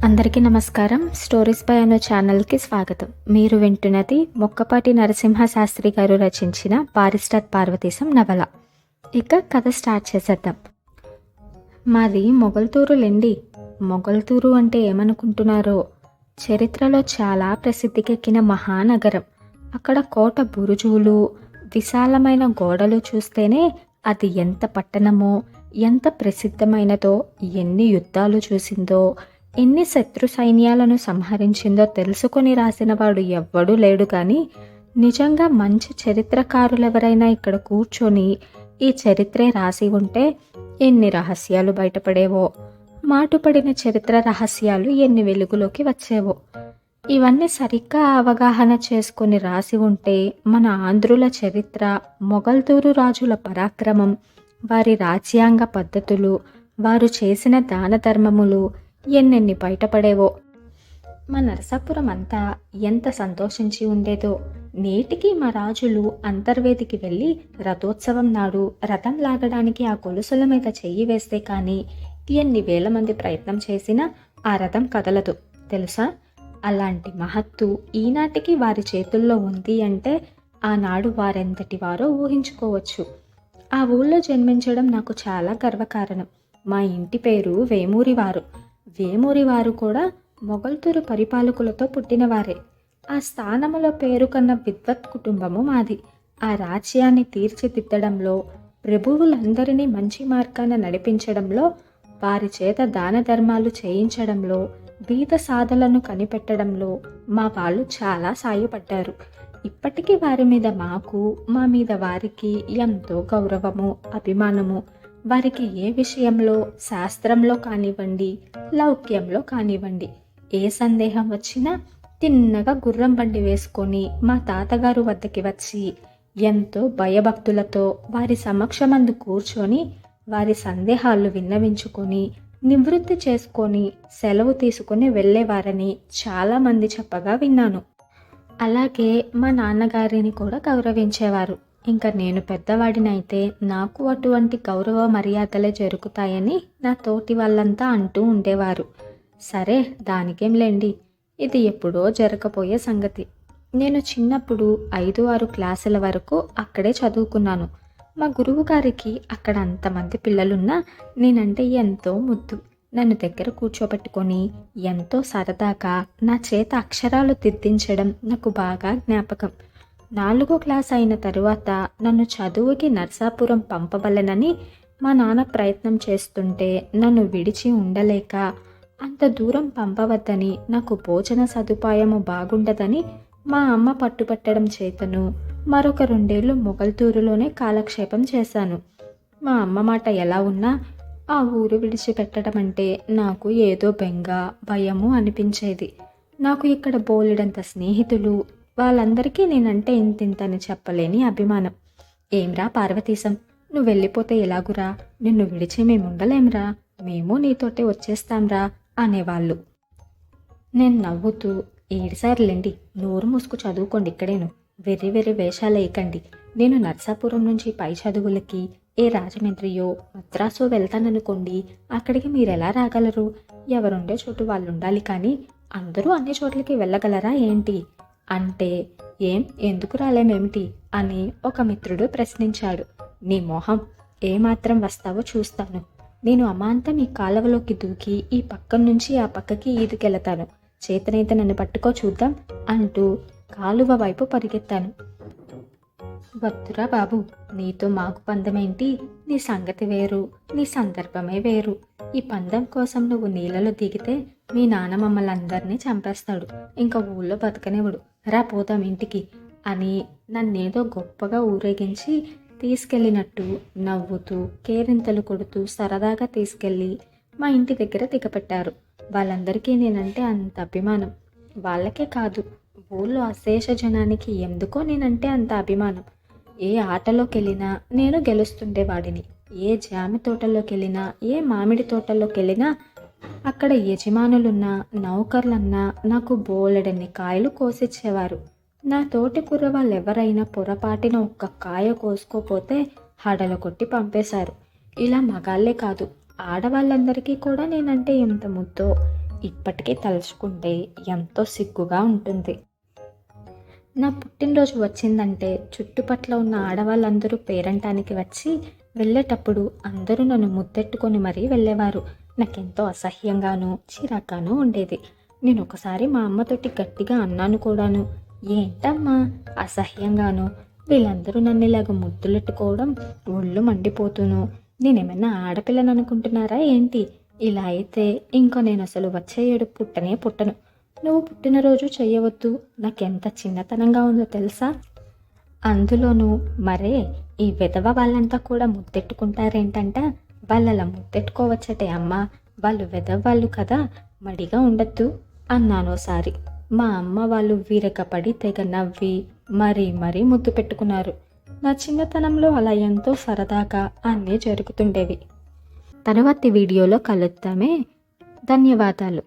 అందరికీ నమస్కారం. Stories by అను ఛానల్కి స్వాగతం. మీరు వింటున్నది మొక్కపాటి నరసింహ శాస్త్రి గారు రచించిన బారిస్టర్ పార్వతీశం నవల. ఇక కథ స్టార్ట్ చేసేద్దాం. మాది మొగల్తూరు లెండి. మొగల్తూరు అంటే ఏమనుకుంటున్నారో, చరిత్రలో చాలా ప్రసిద్ధికెక్కిన మహానగరం. అక్కడ కోట బురుజులు, విశాలమైన గోడలు చూస్తేనే అది ఎంత పట్టణమో, ఎంత ప్రసిద్ధమైనదో, ఎన్ని యుద్ధాలు చూసిందో, ఎన్ని శత్రు సైన్యాలను సంహరించిందో తెలుసుకొని రాసినవాడు ఎవ్వడూ లేడు. కానీ నిజంగా మంచి చరిత్రకారులెవరైనా ఇక్కడ కూర్చొని ఈ చరిత్రే రాసి ఉంటే ఎన్ని రహస్యాలు బయటపడేవో, మాటుపడిన చరిత్ర రహస్యాలు ఎన్ని వెలుగులోకి వచ్చేవో. ఇవన్నీ సరిగ్గా అవగాహన చేసుకొని రాసి ఉంటే మన ఆంధ్రుల చరిత్ర, మొగల్తూరు రాజుల పరాక్రమం, వారి రాజ్యాంగ పద్ధతులు, వారు చేసిన దాన ధర్మములు ఎన్నెన్ని బయటపడేవో. మా నరసాపురం అంతా ఎంత సంతోషించి ఉండేదో. నేటికి మా రాజులు అంతర్వేదికి వెళ్ళి రథోత్సవం నాడు రథం లాగడానికి ఆ గొలుసుల మీద చెయ్యి వేస్తే కానీ ఎన్ని వేల మంది ప్రయత్నం చేసినా ఆ రథం కదలదు తెలుసా. అలాంటి మహత్తు ఈనాటికి వారి చేతుల్లో ఉంది అంటే ఆనాడు వారెంతటి వారో ఊహించుకోవచ్చు. ఆ ఊళ్ళో జన్మించడం నాకు చాలా గర్వకారణం. మా ఇంటి పేరు వేమూరివారు. వేమూరివారు కూడా మొగల్తూరు పరిపాలకులతో పుట్టినవారే. ఆ స్థానములో పేరు కన్న విద్వత్ కుటుంబము మాది. ఆ రాజ్యాన్ని తీర్చిదిద్దడంలో, ప్రభువులందరినీ మంచి మార్గాన నడిపించడంలో, వారి చేత దాన ధర్మాలు చేయించడంలో, బీద సాధలను కనిపెట్టడంలో మా వాళ్ళు చాలా సాయపడ్డారు. ఇప్పటికీ వారి మీద మాకు, మా మీద వారికి ఎంతో గౌరవము, అభిమానము. వారికి ఏ విషయంలో, శాస్త్రంలో కానివ్వండి, లౌక్యంలో కానివ్వండి, ఏ సందేహం వచ్చినా తిన్నగా గుర్రం బండి వేసుకొని మా తాతగారు వద్దకి వచ్చి ఎంతో భయభక్తులతో వారి సమక్షమందు కూర్చొని వారి సందేహాలు విన్నవించుకొని నివృత్తి చేసుకొని సెలవు తీసుకొని వెళ్ళేవారని చాలామంది చెప్పగా విన్నాను. అలాగే మా నాన్నగారిని కూడా గౌరవించేవారు. ఇంకా నేను పెద్దవాడినైతే నాకు అటువంటి గౌరవ మర్యాదలే జరుగుతాయని నా తోటి వాళ్ళంతా అంటూ ఉండేవారు. సరే, దానికేంలేండి, ఇది ఎప్పుడో జరగబోయే సంగతి. నేను చిన్నప్పుడు 5-6 క్లాసుల వరకు అక్కడే చదువుకున్నాను. మా గురువు గారికి అక్కడ అంతమంది పిల్లలున్నా నేనంటే ఎంతో ముద్దు. నన్ను దగ్గర కూర్చోబెట్టుకొని ఎంతో సరదాగా నా చేత అక్షరాలు దిద్దించడం నాకు బాగా జ్ఞాపకం. 4వ క్లాస్ అయిన తరువాత నన్ను చదువుకి నర్సాపురం పంపవలెనని మా నాన్న ప్రయత్నం చేస్తుంటే నన్ను విడిచి ఉండలేక, అంత దూరం పంపవద్దని, నాకు భోజన సదుపాయము బాగుండదని మా అమ్మ పట్టుపట్టడం చేతను మరొక 2 ఏళ్ళు మొగల్తూరులోనే కాలక్షేపం చేశాను. మా అమ్మ మాట ఎలా ఉన్నా ఆ ఊరు విడిచిపెట్టడం అంటే నాకు ఏదో బెంగ, భయము అనిపించేది. నాకు ఇక్కడ బోలెడంత స్నేహితులు, వాళ్ళందరికీ నేనంటే ఇంతింతని చెప్పలేని అభిమానం. ఏంరా పార్వతీశం, నువ్వు వెళ్ళిపోతే ఎలాగురా, నిన్ను విడిచి మేము ఉండలేంరా, మేము నీతోటే వచ్చేస్తాంరా అనేవాళ్ళు. నేను నవ్వుతూ, ఏడిసార్లేండి, నోరు మూసుకు చదువుకోండి ఇక్కడేను, వెర్రి వెర్రి వేషాలేయకండి. నేను నర్సాపురం నుంచి పై చదువులకి ఏ రాజమండ్రియో మద్రాసో వెళ్తాననుకోండి, అక్కడికి మీరెలా రాగలరు? ఎవరుండే చోటు వాళ్ళు ఉండాలి కానీ అందరూ అన్ని చోట్లకి వెళ్ళగలరా ఏంటి అంటే, ఎందుకు రాలేమేమిటి అని ఒక మిత్రుడు ప్రశ్నించాడు. నీ మొహం, ఏమాత్రం వస్తావో చూస్తాను. నేను అమాంతం ఈ కాలువలోకి దూకి ఈ పక్క నుంచి ఆ పక్కకి ఈదుకెళతాను. చేతనైతే నన్ను పట్టుకో చూద్దాం అంటూ కాలువ వైపు పరిగెత్తాను. వద్దురా బాబు, నీతో మాకు పందమేంటి? నీ సంగతి వేరు, నీ సందర్భమే వేరు. ఈ పందెం కోసం నువ్వు నీళ్ళలో దిగితే మీ నాన్న మమ్మల్ని అందరినీ చంపేస్తాడు, ఇంకా ఊళ్ళో బతకనివ్వడు. రా పోదాం ఇంటికి అని నన్నేదో గొప్పగా ఊరేగించి తీసుకెళ్ళినట్టు నవ్వుతూ, కేరింతలు కొడుతూ సరదాగా తీసుకెళ్ళి మా ఇంటి దగ్గర దిగపెట్టారు. వాళ్ళందరికీ నేనంటే అంత అభిమానం. వాళ్ళకే కాదు, ఊళ్ళో అశేష జనానికి ఎందుకో నేనంటే అంత అభిమానం. ఏ ఆటలోకి వెళ్ళినా నేను గెలుస్తుండేవాడిని. ఏ జామి తోటలోకి వెళ్ళినా, ఏ మామిడి తోటలోకి వెళ్ళినా అక్కడ యజమానులున్నా, నౌకర్లన్నా నాకు బోలెడన్ని కాయలు కోసిచ్చేవారు. నా తోటి కుర్రవాళ్ళు ఎవరైనా పొరపాటిన ఒక్క కాయ కోసుకోపోతే హడలు కొట్టి పంపేశారు. ఇలా మగాళ్లే కాదు, ఆడవాళ్ళందరికీ కూడా నేనంటే ఎంత ముద్దో, ఇప్పటికీ తలుచుకుంటే ఎంతో సిగ్గుగా ఉంటుంది. నా పుట్టినరోజు వచ్చిందంటే చుట్టుపక్కల ఉన్న ఆడవాళ్ళందరూ పేరంటానికి వచ్చి వెళ్ళేటప్పుడు అందరూ నన్ను ముద్దెట్టుకొని మరీ వెళ్ళేవారు. నాకెంతో అసహ్యంగానూ చిరాగ్గానూ ఉండేది. నేను ఒకసారి మా అమ్మతోటి గట్టిగా అన్నాను కూడాను. ఏంటమ్మా అసహ్యంగాను, వీళ్ళందరూ నన్ను ఇలాగ ముద్దులెట్టుకోవడం ఒళ్ళు మండిపోతూను, నేనేమన్నా ఆడపిల్లని అనుకుంటున్నారా ఏంటి? ఇలా అయితే ఇంకో నేను అసలు వచ్చే ఏడు పుట్టనే పుట్టను. నువ్వు పుట్టినరోజు చెయ్యవద్దు, నాకెంత చిన్నతనంగా ఉందో తెలుసా? అందులోనూ మరే ఈ విధవ వాళ్ళంతా కూడా ముద్దెట్టుకుంటారేంటంట. వాళ్ళలా ముద్దెట్టుకోవచ్చటే అమ్మా, వాళ్ళు విధవాళ్ళు కదా, మడిగా ఉండద్దు అన్నానోసారి. మా అమ్మ వాళ్ళు వీరకపడి తెగ నవ్వి మరీ ముద్దు పెట్టుకున్నారు. నా చిన్నతనంలో అలా ఎంతో సరదాగా అన్నీ జరుగుతుండేవి. తరువాతి వీడియోలో కలుద్దామే. ధన్యవాదాలు.